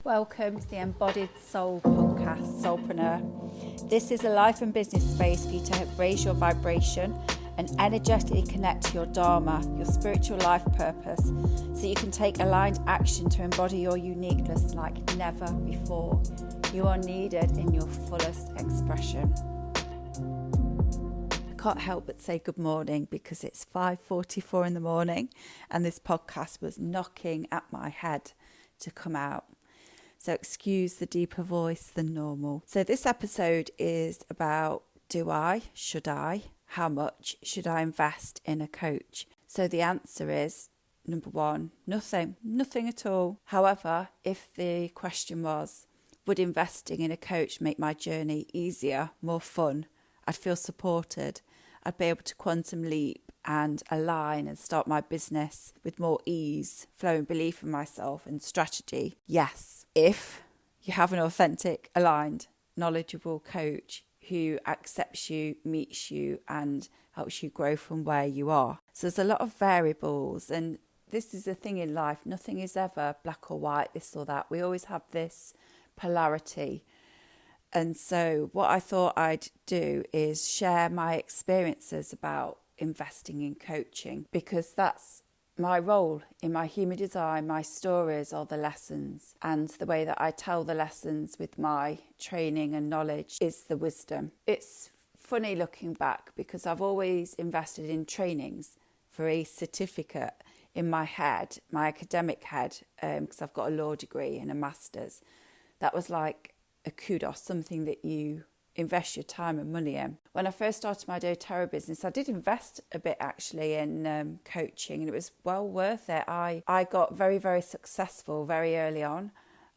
Welcome to the Embodied Soul podcast, Soulpreneur. This is a life and business space for you to help raise your vibration and energetically connect to your Dharma, your spiritual life purpose, so you can take aligned action to embody your uniqueness like never before. You are needed in your fullest expression. I can't help but say good morning because it's 5:44 in the morning and this podcast was knocking at my head to come out. So excuse the deeper voice than normal. So this episode is about should I, how much should I invest in a coach? So the answer is, number one, nothing at all. However, if the question was, would investing in a coach make my journey easier, more fun? I'd feel supported. I'd be able to quantum leap and align and start my business with more ease, flowing belief in myself and strategy. Yes, if you have an authentic, aligned, knowledgeable coach who accepts you, meets you and helps you grow from where you are. So there's a lot of variables, and this is the thing in life. Nothing is ever black or white, this or that. We always have this polarity. And so what I thought I'd do is share my experiences about investing in coaching, because that's my role in my human design. My stories are the lessons, and the way that I tell the lessons with my training and knowledge is the wisdom. It's funny looking back because I've always invested in trainings for a certificate in my head, my academic head, because I've got a law degree and a master's. That was like a kudos, something that you invest your time and money in. When I first started my doTERRA business, I did invest a bit actually in coaching, and it was well worth it. I got very, very successful very early on,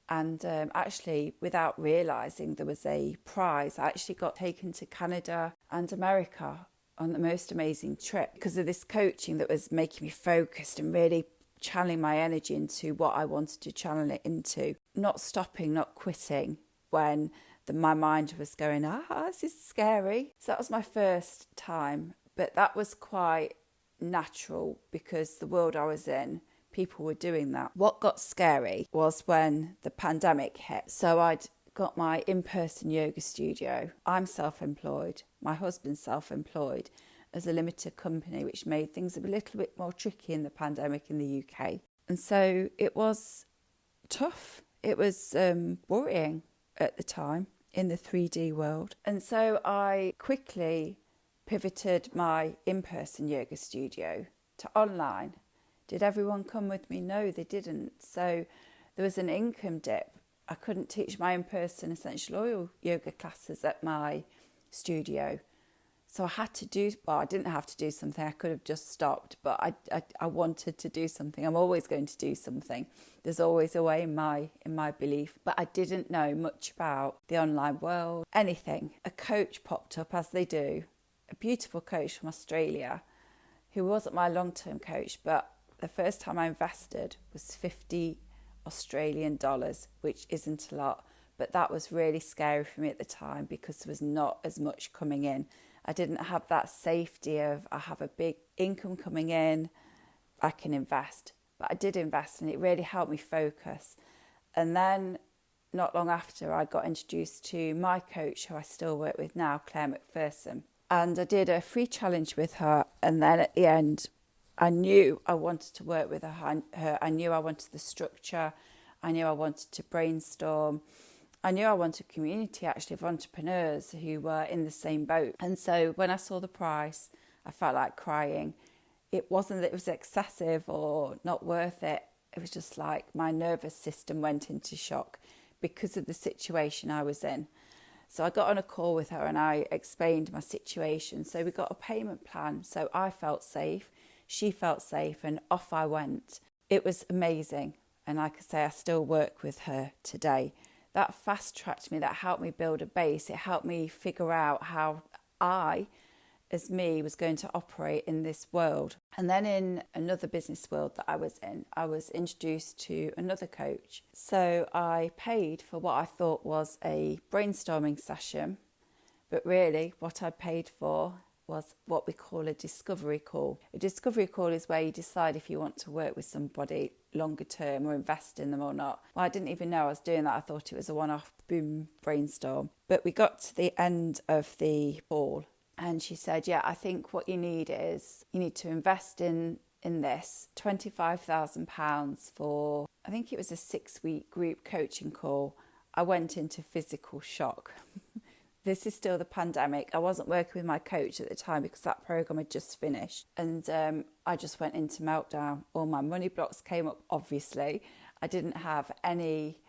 and actually without realising there was a prize. I actually got taken to Canada and America on the most amazing trip because of this coaching that was making me focused and really channeling my energy into what I wanted to channel it into. Not stopping, not quitting when my mind was going, this is scary. So that was my first time, but that was quite natural because the world I was in, people were doing that. What got scary was when the pandemic hit. So I'd got my in-person yoga studio. I'm self-employed. My husband's self-employed as a limited company, which made things a little bit more tricky in the pandemic in the UK. And so it was tough. It was worrying at the time in the 3D world. And so I quickly pivoted my in-person yoga studio to online. Did everyone come with me? No, they didn't. So there was an income dip. I couldn't teach my in-person essential oil yoga classes at my studio. So I had to I didn't have to do something. I could have just stopped, but I wanted to do something. I'm always going to do something. There's always a way in my belief. But I didn't know much about the online world, anything. A coach popped up, as they do, a beautiful coach from Australia, who wasn't my long-term coach, but the first time I invested was 50 Australian dollars, which isn't a lot. But that was really scary for me at the time because there was not as much coming in. I didn't have that safety of I have a big income coming in, I can invest. But I did invest, and it really helped me focus. And then not long after, I got introduced to my coach, who I still work with now, Claire McPherson. And I did a free challenge with her. And then at the end, I knew I wanted to work with her. I knew I wanted the structure. I knew I wanted to brainstorm. I knew I wanted a community actually of entrepreneurs who were in the same boat. And so when I saw the price, I felt like crying. It wasn't that it was excessive or not worth it. It was just like my nervous system went into shock because of the situation I was in. So I got on a call with her and I explained my situation. So we got a payment plan. So I felt safe, she felt safe, and off I went. It was amazing. And like I say, I still work with her today. That fast-tracked me, that helped me build a base. It helped me figure out how I, as me, was going to operate in this world. And then in another business world that I was introduced to another coach. So I paid for what I thought was a brainstorming session, but really what I paid for was what we call a discovery call. A discovery call is where you decide if you want to work with somebody longer term or invest in them or not. Well, I didn't even know I was doing that. I thought it was a one-off boom brainstorm. But we got to the end of the call and she said, yeah, I think what you need is you need to invest in this £25,000 for, I think it was a 6-week group coaching call. I went into physical shock. This is still the pandemic. I wasn't working with my coach at the time because that program had just finished. And I just went into meltdown. All my money blocks came up, obviously. I didn't have any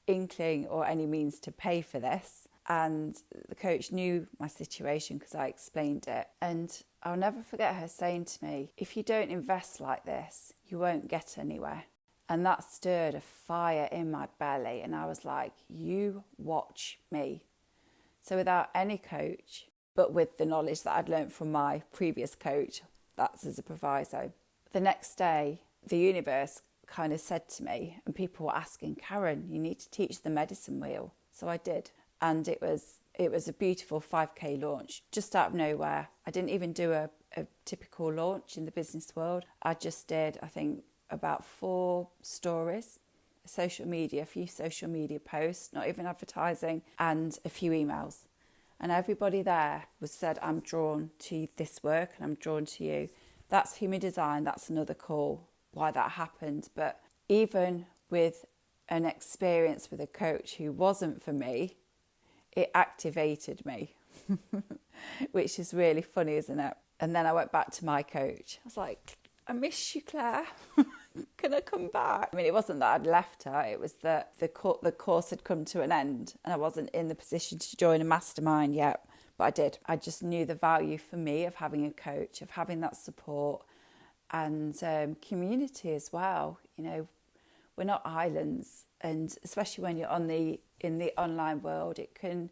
inkling or any means to pay for this. And the coach knew my situation because I explained it. And I'll never forget her saying to me, if you don't invest like this, you won't get anywhere. And that stirred a fire in my belly. And I was like, you watch me. So without any coach, but with the knowledge that I'd learned from my previous coach, that's as a proviso. The next day, the universe kind of said to me, and people were asking, Karen, you need to teach the medicine wheel. So I did. And it was a beautiful 5K launch, just out of nowhere. I didn't even do a typical launch in the business world. I just did, I think, about 4 stories, a few social media posts, not even advertising, and a few emails. And everybody there said, I'm drawn to this work and I'm drawn to you. That's human design. That's another call, why that happened. But even with an experience with a coach who wasn't for me, it activated me, which is really funny, isn't it? And then I went back to my coach. I was like, I miss you, Claire. Can I come back? I mean, it wasn't that I'd left her. It was that the course had come to an end and I wasn't in the position to join a mastermind yet, but I did. I just knew the value for me of having a coach, of having that support and community as well. You know, we're not islands, and especially when you're in the online world, it can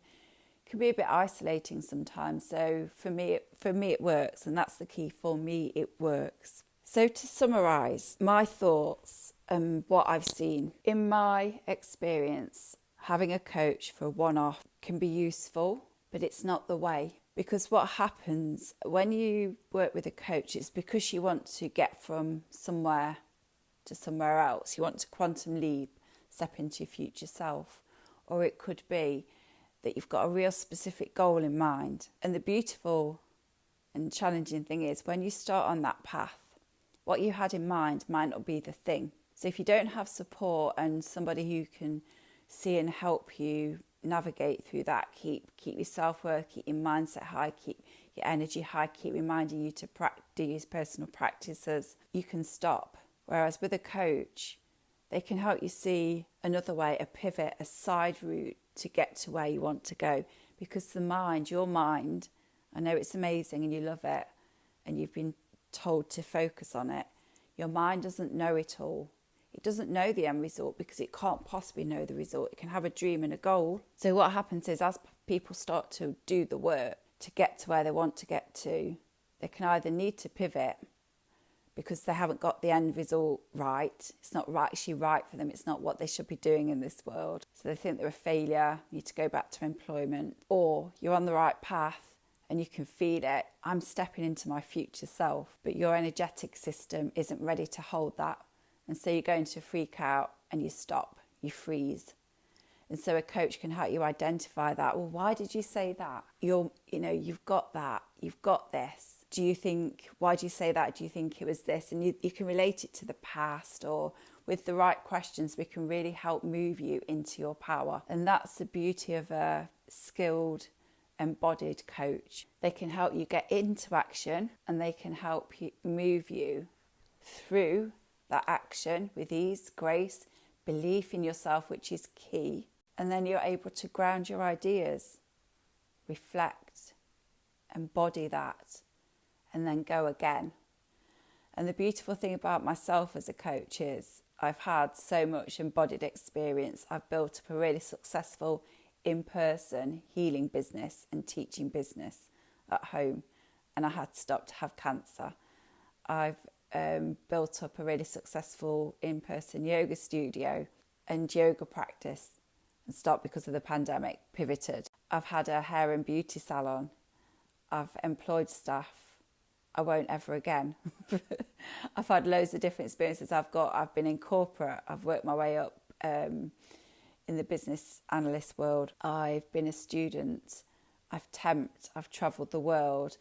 be a bit isolating sometimes. So for me it works, and that's the key. For me, it works. So to summarise my thoughts and what I've seen, in my experience, having a coach for a one-off can be useful, but it's not the way. Because what happens when you work with a coach, it's because you want to get from somewhere to somewhere else. You want to quantum leap, step into your future self. Or it could be that you've got a real specific goal in mind. And the beautiful and challenging thing is when you start on that path, what you had in mind might not be the thing. So if you don't have support and somebody who can see and help you navigate through that, keep your self-worth, keep your mindset high, keep your energy high, keep reminding you to use personal practices, you can stop. Whereas with a coach, they can help you see another way, a pivot, a side route to get to where you want to go. Because your mind, I know it's amazing and you love it and you've been told to focus on it. Your mind doesn't know it all. It doesn't know the end result because it can't possibly know the result. It can have a dream and a goal. So what happens is as people start to do the work to get to where they want to get to, they can either need to pivot because they haven't got the end result right. It's not actually right for them. It's not what they should be doing in this world. So they think they're a failure, need to go back to employment. Or you're on the right path and you can feel it. I'm stepping into my future self, but your energetic system isn't ready to hold that. And so you're going to freak out and you stop, you freeze. And so a coach can help you identify that. Well, why did you say that? You've got that, you've got this. Why do you say that? Do you think it was this? And you can relate it to the past, or with the right questions, we can really help move you into your power. And that's the beauty of a skilled, embodied coach. They can help you get into action and they can help you move you through that action with ease, grace, belief in yourself, which is key. And then you're able to ground your ideas, reflect, embody that, and then go again. And the beautiful thing about myself as a coach is I've had so much embodied experience. I've built up a really successful in-person healing business and teaching business at home, and I had to stop to have cancer. I've built up a really successful in-person yoga studio and yoga practice and stopped because of the pandemic, pivoted. I've had a hair and beauty salon. I've employed staff, I won't ever again. I've had loads of different experiences. I've been in corporate, I've worked my way up in the business analyst world. I've been a student, I've temped, I've travelled the world.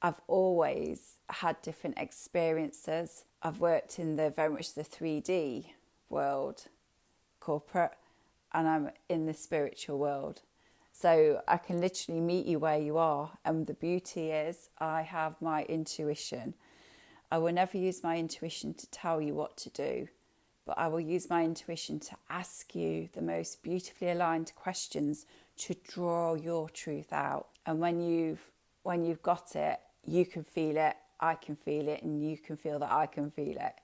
I've always had different experiences. I've worked in very much the 3D world, corporate, and I'm in the spiritual world. So I can literally meet you where you are. And the beauty is I have my intuition. I will never use my intuition to tell you what to do, but I will use my intuition to ask you the most beautifully aligned questions to draw your truth out. And when you've got it, you can feel it, I can feel it, and you can feel that I can feel it.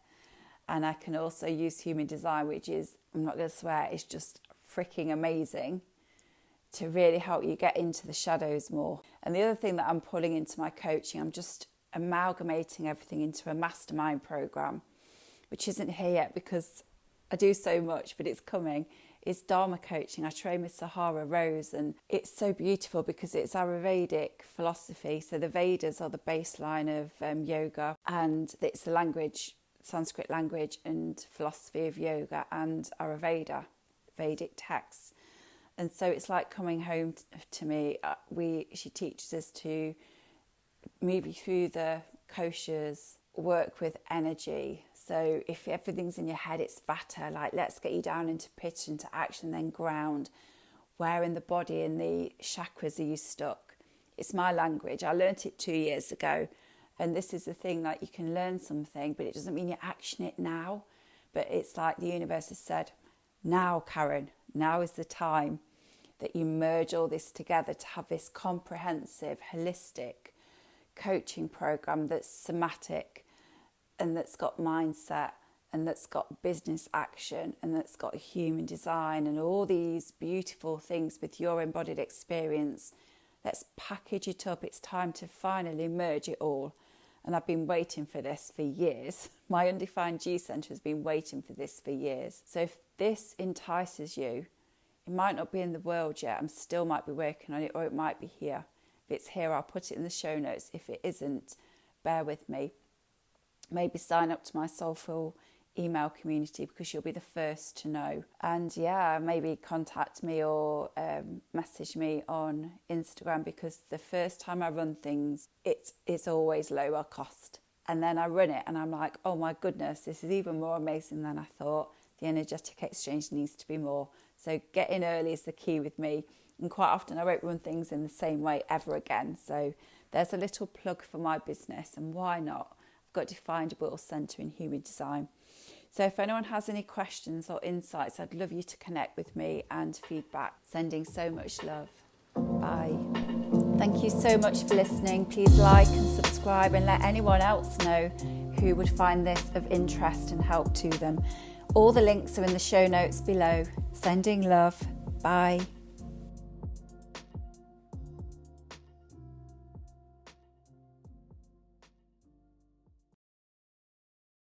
And I can also use human design, which is, I'm not going to swear, it's just freaking amazing, to really help you get into the shadows more. And the other thing that I'm pulling into my coaching, I'm just amalgamating everything into a mastermind program, which isn't here yet because I do so much, but it's coming. It's Dharma coaching. I train with Sahara Rose, and it's so beautiful because it's Ayurvedic philosophy. So the Vedas are the baseline of yoga, and it's the language, Sanskrit language and philosophy of yoga and Ayurveda, Vedic texts. And so it's like coming home to me. She teaches us to move you through the koshas, work with energy. So if everything's in your head, it's vata, like let's get you down into pitch, into action, then ground. Where in the body and the chakras are you stuck? It's my language. I learnt it 2 years ago. And this is the thing, like you can learn something, but it doesn't mean you action it now. But it's like the universe has said, now, Karen, now is the time that you merge all this together to have this comprehensive, holistic coaching program that's somatic and that's got mindset and that's got business action and that's got human design and all these beautiful things with your embodied experience. Let's package it up. It's time to finally merge it all. And I've been waiting for this for years. My Undefined G Centre has been waiting for this for years. So if this entices you, it might not be in the world yet. I still might be working on it, or it might be here. If it's here, I'll put it in the show notes. If it isn't, bear with me. Maybe sign up to my Soulful email community because you'll be the first to know. And yeah, maybe contact me or message me on Instagram, because the first time I run things, it's always lower cost. And then I run it and I'm like, oh my goodness, this is even more amazing than I thought. The energetic exchange needs to be more. So get in early is the key with me. And quite often I won't run things in the same way ever again. So there's a little plug for my business, and why not? I've got Defined Will Centre in Human Design. So if anyone has any questions or insights, I'd love you to connect with me and feedback. Sending so much love. Bye. Thank you so much for listening. Please like and subscribe and let anyone else know who would find this of interest and help to them. All the links are in the show notes below. Sending love. Bye.